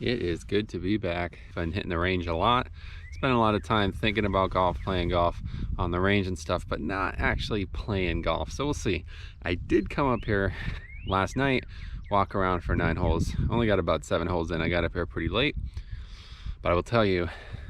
It is good to be back. I've been hitting the range a lot. Spent a lot of time thinking about golf, playing golf on the range and stuff, but not actually playing golf. So we'll see. I did come up here last night, walk around for 9 holes. Only got about 7 holes in. I got up here pretty late, but I will tell you,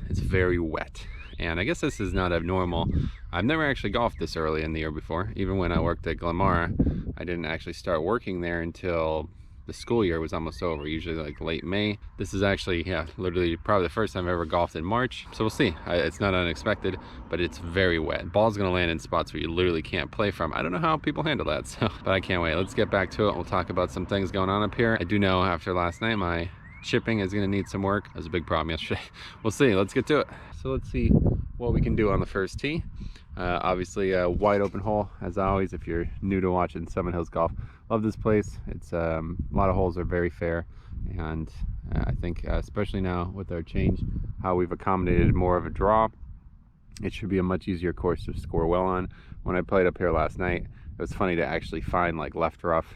it's very wet. And I guess this is not abnormal. I've never actually golfed this early in the year before. Even when I worked at Glenmara, I didn't actually start working there until the school year was almost over, usually like late May. This is actually, yeah, literally probably the first time I ever golfed in March. So we'll see. It's not unexpected, but it's very wet. Ball's gonna land in spots where you literally can't play from. I don't know how people handle that, so, but I can't wait. Let's get back to it. We'll talk about some things going on up here. I do know after last night, my chipping is gonna need some work. That was a big problem yesterday. We'll see, let's get to it. So let's see what we can do on the first tee. Obviously a wide open hole as always if you're new to watching Summit Hills Golf. Love this place. It's a lot of holes are very fair, and I think especially now with our change, how we've accommodated more of a draw, it should be a much easier course to score well on. When I played up here last night, it was funny to actually find like left rough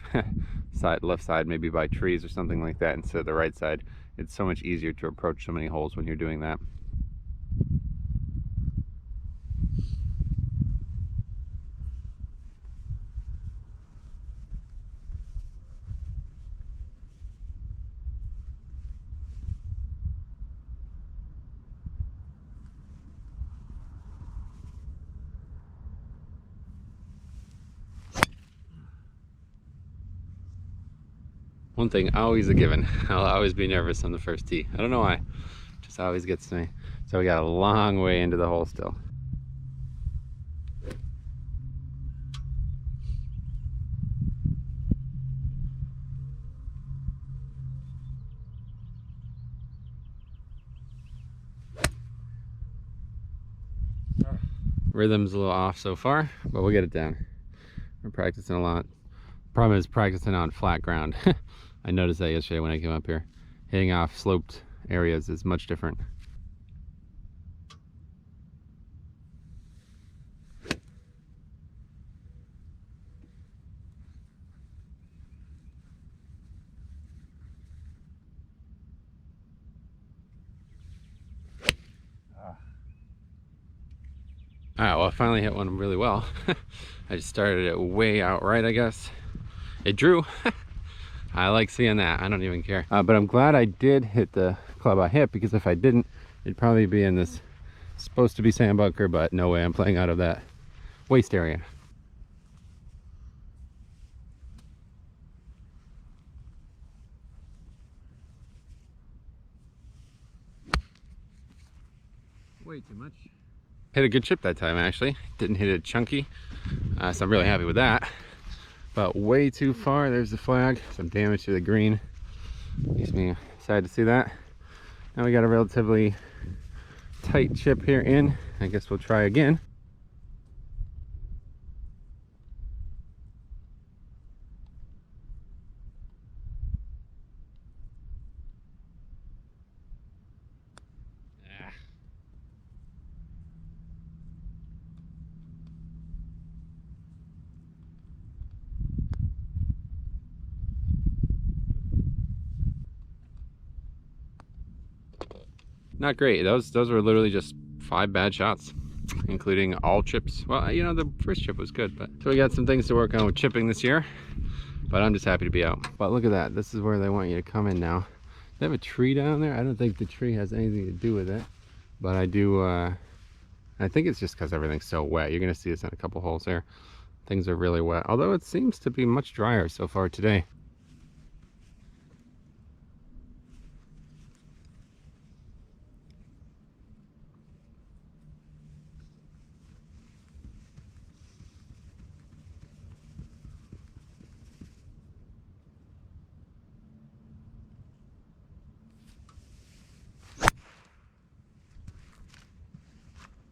left side maybe by trees or something like that instead of the right side. It's so much easier to approach so many holes when you're doing that. One thing always a given, I'll always be nervous on the first tee. I don't know why, just always gets to me. So we got a long way into the hole still. Rhythm's a little off so far, but we'll get it down. We're practicing a lot. Problem is practicing on flat ground. I noticed that yesterday when I came up here. Hitting off sloped areas is much different. Alright, well I finally hit one really well. I just started it way out right, I guess. It drew. I like seeing that. I don't even care. But I'm glad I did hit the club I hit, because if I didn't, it'd probably be in this supposed to be sand bunker, but no way I'm playing out of that waste area. Way too much. Hit a good chip that time actually. Didn't hit it chunky, so I'm really happy with that. But way too far. There's the flag. Some damage to the green. Makes me sad to see that. Now we got a relatively tight chip here in. I guess we'll try again. Not great. Those were literally just 5 bad shots, including all chips. Well, you know, the first chip was good, but so we got some things to work on with chipping this year, but I'm just happy to be out. But look at that. This is where they want you to come in now. They have a tree down there. I don't think the tree has anything to do with it, but I do I think it's just because everything's so wet. You're gonna see this in a couple holes here. Things are really wet, although it seems to be much drier so far today.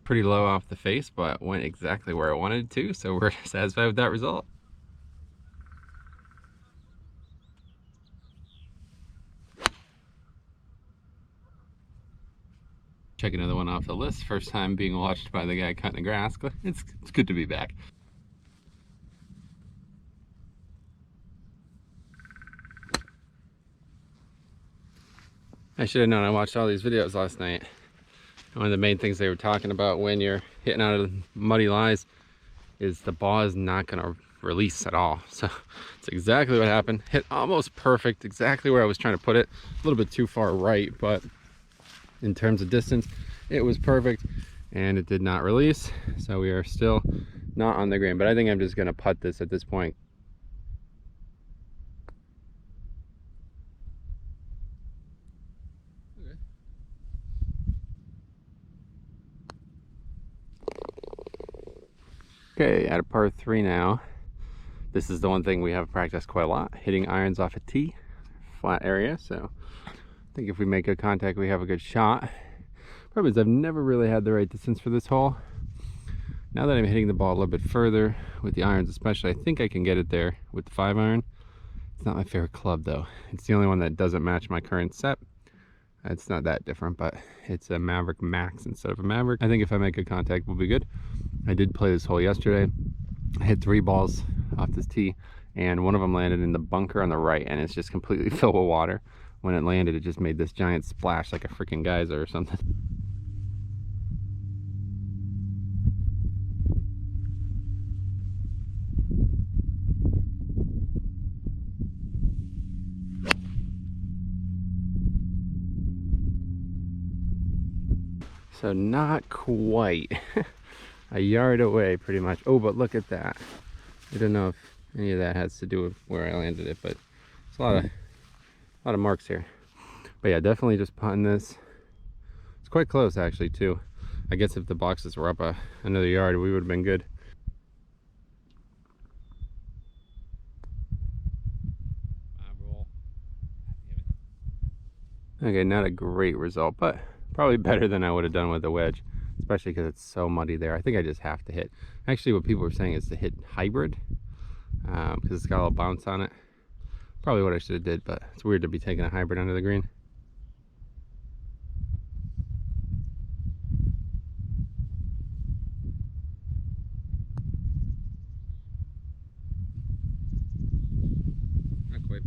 Pretty low off the face, but went exactly where I wanted to, so we're satisfied with that result. Check another one off the list. First time being watched by the guy cutting the grass. It's good to be back. I should have known. I watched all these videos last night. One of the main things they were talking about when you're hitting out of muddy lies is the ball is not going to release at all. So it's exactly what happened. Hit almost perfect, exactly where I was trying to put it. A little bit too far right, but in terms of distance, it was perfect and it did not release. So we are still not on the green, but I think I'm just going to putt this at this point. Okay, at a par 3 now. This is the one thing we have practiced quite a lot, hitting irons off a tee, flat area. So I think if we make good contact, we have a good shot. Problem is I've never really had the right distance for this hole. Now that I'm hitting the ball a little bit further with the irons especially, I think I can get it there with the 5-iron. It's not my favorite club though. It's the only one that doesn't match my current set. It's not that different, but it's a Mavrik Max instead of a Mavrik. I think if I make good contact, we'll be good. I did play this hole yesterday. I hit 3 balls off this tee, and one of them landed in the bunker on the right, and it's just completely filled with water. When it landed, it just made this giant splash like a freaking geyser or something. So not quite. A yard away pretty much. Oh, but look at that. I don't know if any of that has to do with where I landed it, but it's a lot of marks here. But yeah, definitely just putting this. It's quite close actually too. I guess if the boxes were up another yard, we would have been good. Okay, not a great result, but probably better than I would have done with the wedge, especially because it's so muddy there. I think I just have to hit. Actually, what people were saying is to hit hybrid, because it's got a little bounce on it. Probably what I should have did, but it's weird to be taking a hybrid under the green. Not quite.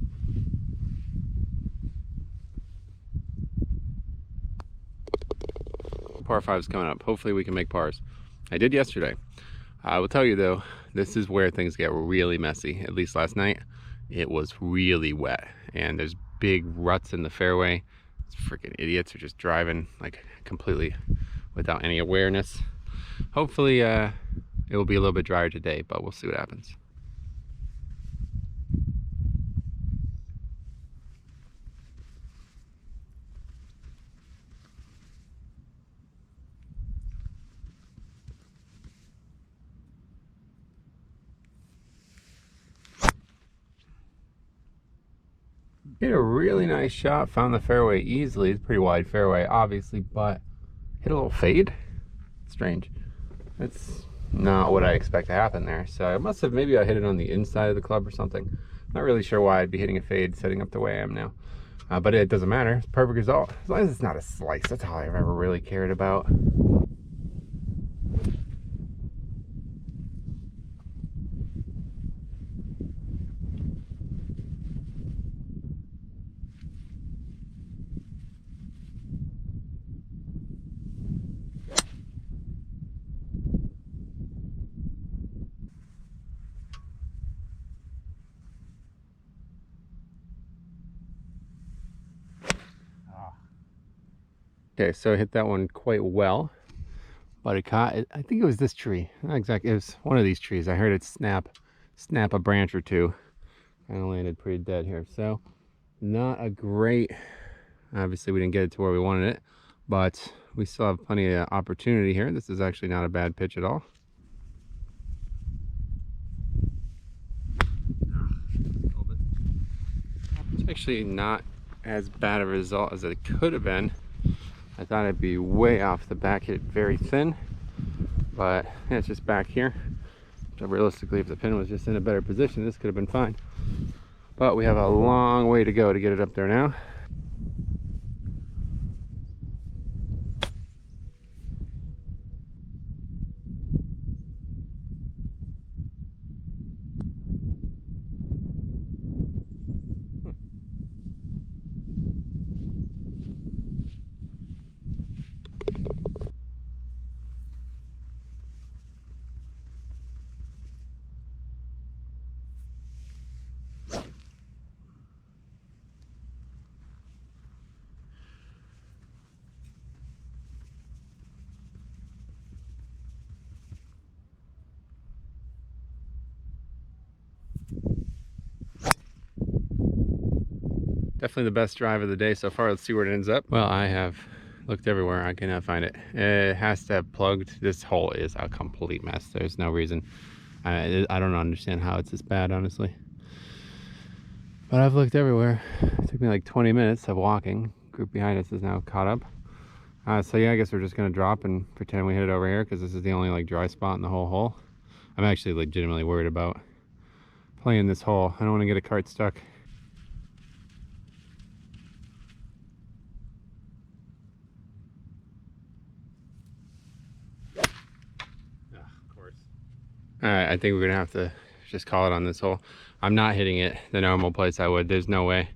Par 5's coming up. Hopefully we can make pars. I did yesterday. I will tell you though, this is where things get really messy. At least last night, it was really wet, and there's big ruts in the fairway. These freaking idiots are just driving like completely without any awareness. Hopefully it will be a little bit drier today, but we'll see what happens. Hit a really nice shot, found the fairway easily. It's a pretty wide fairway, obviously, but hit a little fade. Strange. That's not what I expect to happen there. So I must have, maybe I hit it on the inside of the club or something. Not really sure why I'd be hitting a fade setting up the way I am now. But it doesn't matter. It's a perfect result. As long as it's not a slice, that's all I've ever really cared about. Okay, so I hit that one quite well, but it caught, I think it was this tree. Not exactly, it was one of these trees. I heard it snap a branch or two. Kind of landed pretty dead here. So not a great, obviously we didn't get it to where we wanted it, but we still have plenty of opportunity here. This is actually not a bad pitch at all. It's actually not as bad a result as it could have been. I thought I'd be way off the back, hit it very thin, but yeah, it's just back here. So realistically, if the pin was just in a better position, this could have been fine. But we have a long way to go to get it up there now. Definitely the best drive of the day so far. Let's see where it ends up. Well, I have looked everywhere. I cannot find it. It has to have plugged. This hole is a complete mess. There's no reason. I don't understand how it's this bad, honestly. But I've looked everywhere. It took me like 20 minutes of walking. Group behind us is now caught up. So yeah, I guess we're just gonna drop and pretend we hit it over here because this is the only like dry spot in the whole hole. I'm actually legitimately worried about playing this hole. I don't want to get a cart stuck. Of course. All right, I think we're gonna have to just call it on this hole. I'm not hitting it the normal place I would. There's no way.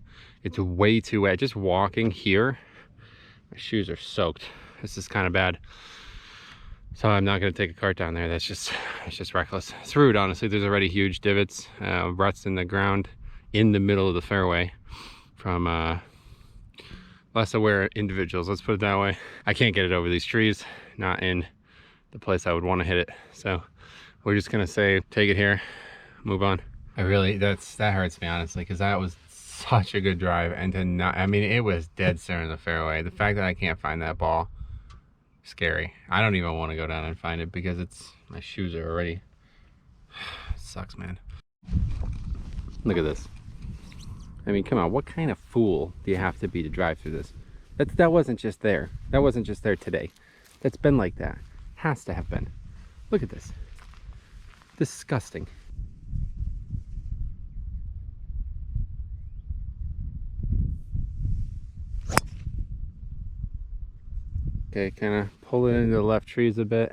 It's way too wet. Just walking here, my shoes are soaked. This is kind of bad. So I'm not gonna take a cart down there. It's just reckless. It's rude, honestly. There's already huge divots, ruts in the ground in the middle of the fairway from less aware individuals, let's put it that way. I can't get it over these trees, not in the place I would want to hit it. So we're just gonna say, take it here, move on. That hurts me, honestly, because that was such a good drive, and to not, I mean, it was dead center in the fairway. The fact that I can't find that ball, scary. I don't even want to go down and find it because my shoes are already, it sucks, man. Look at this. I mean, come on, what kind of fool do you have to be to drive through this? That wasn't just there. That wasn't just there today. That's been like that. Has to have been. Look at this. Disgusting. Okay, kind of pull it into the left trees a bit.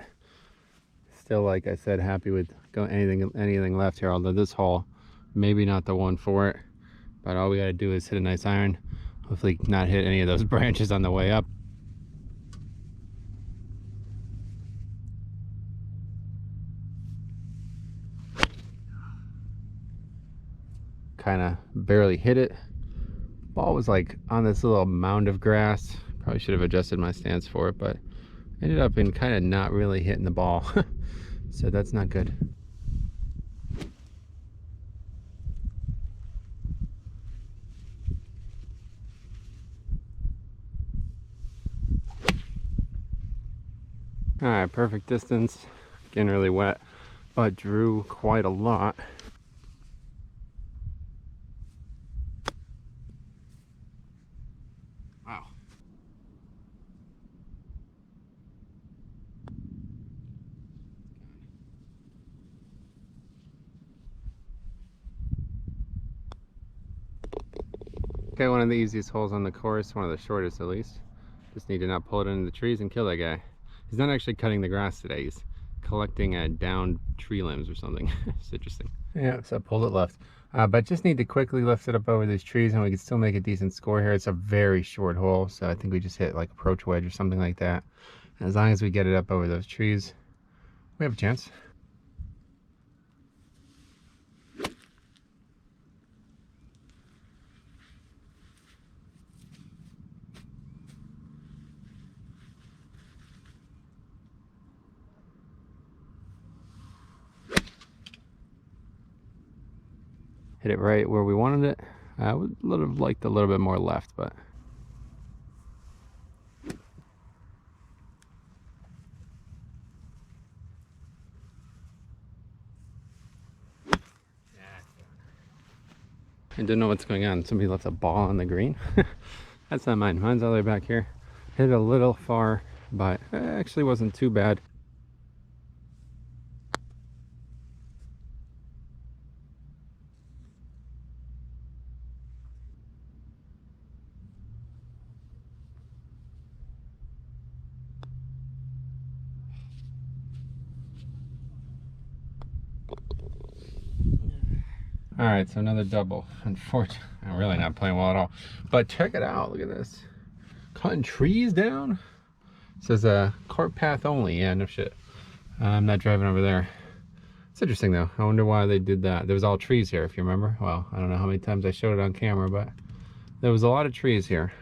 Still, like I said, happy with anything left here, although this hole, maybe not the one for it. But all we gotta do is hit a nice iron. Hopefully not hit any of those branches on the way up. Kind of barely hit it. Ball was like on this little mound of grass. Probably should have adjusted my stance for it, but ended up in kind of not really hitting the ball. So that's not good. All right, perfect distance. Getting really wet, but drew quite a lot. Wow. Okay, one of the easiest holes on the course, one of the shortest at least. Just need to not pull it into the trees and kill that guy. He's not actually cutting the grass today. He's collecting downed tree limbs or something. It's interesting. Yeah, so I pulled it left. But just need to quickly lift it up over these trees and we can still make a decent score here. It's a very short hole, so I think we just hit like approach wedge or something like that. And as long as we get it up over those trees, we have a chance. Hit it right where we wanted it. I would have liked a little bit more left, but I don't know what's going on. Somebody left a ball on the green. That's not mine. Mine's all the way back here. Hit a little far, but it actually wasn't too bad. All right, so another double. Unfortunately, I'm really not playing well at all. But check it out. Look at this. Cutting trees down. It says cart path only. Yeah, no shit. I'm not driving over there. It's interesting though. I wonder why they did that. There was all trees here, if you remember. Well, I don't know how many times I showed it on camera, but there was a lot of trees here.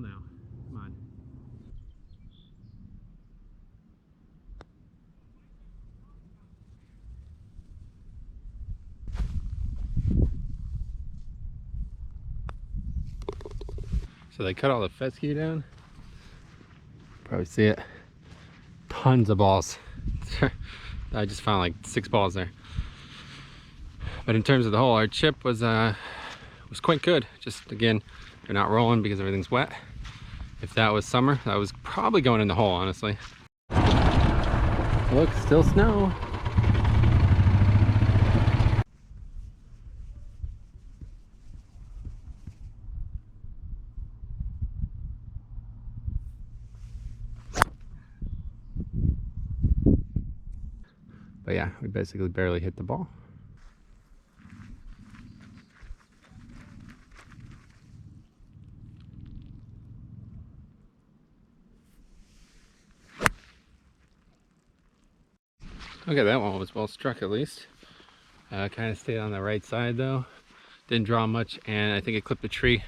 now. Come on. So they cut all the fescue down. Probably see it. Tons of balls. I just found like 6 balls there. But in terms of the hole, our chip was quite good. Just again, they're not rolling because everything's wet. If that was summer, that was probably going in the hole, honestly. Look, still snow. But yeah, we basically barely hit the ball. Okay, that one was well struck at least. Kind of stayed on the right side though. Didn't draw much, and I think it clipped a tree.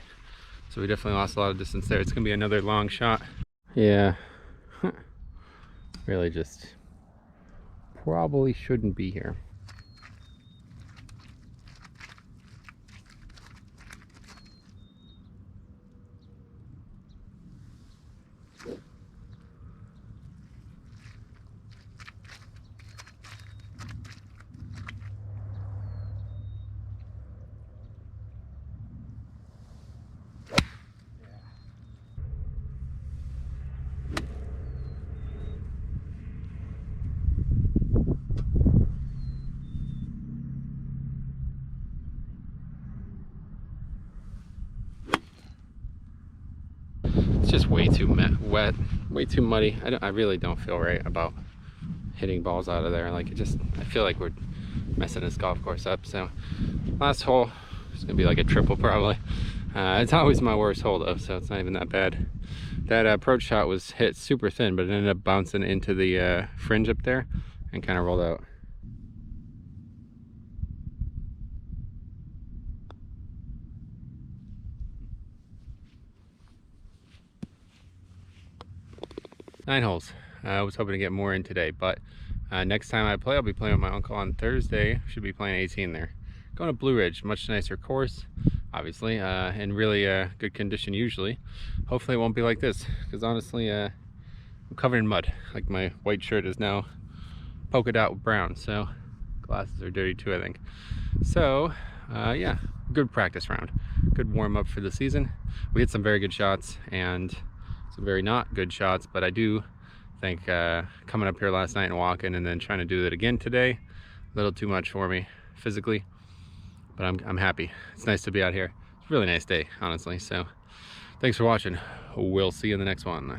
So we definitely lost a lot of distance there. It's gonna be another long shot. Yeah, really just probably shouldn't be here. It's just way too wet, way too muddy. I really don't feel right about hitting balls out of there. Like I feel like we're messing this golf course up. So last hole is gonna be like a triple probably. It's always my worst hole though, so it's not even that bad. That approach shot was hit super thin, but it ended up bouncing into the fringe up there and kind of rolled out. Nine holes. I was hoping to get more in today, but next time I play, I'll be playing with my uncle on Thursday. Should be playing 18 there. Going to Blue Ridge, much nicer course, obviously, in really good condition usually. Hopefully it won't be like this, because honestly, I'm covered in mud. Like my white shirt is now polka dot with brown, so glasses are dirty too, I think. So, yeah, good practice round. Good warm up for the season. We hit some very good shots and some very not good shots, but I do think coming up here last night and walking and then trying to do it again today, a little too much for me physically, but I'm happy. It's nice to be out here. It's a really nice day, honestly. So thanks for watching. We'll see you in the next one.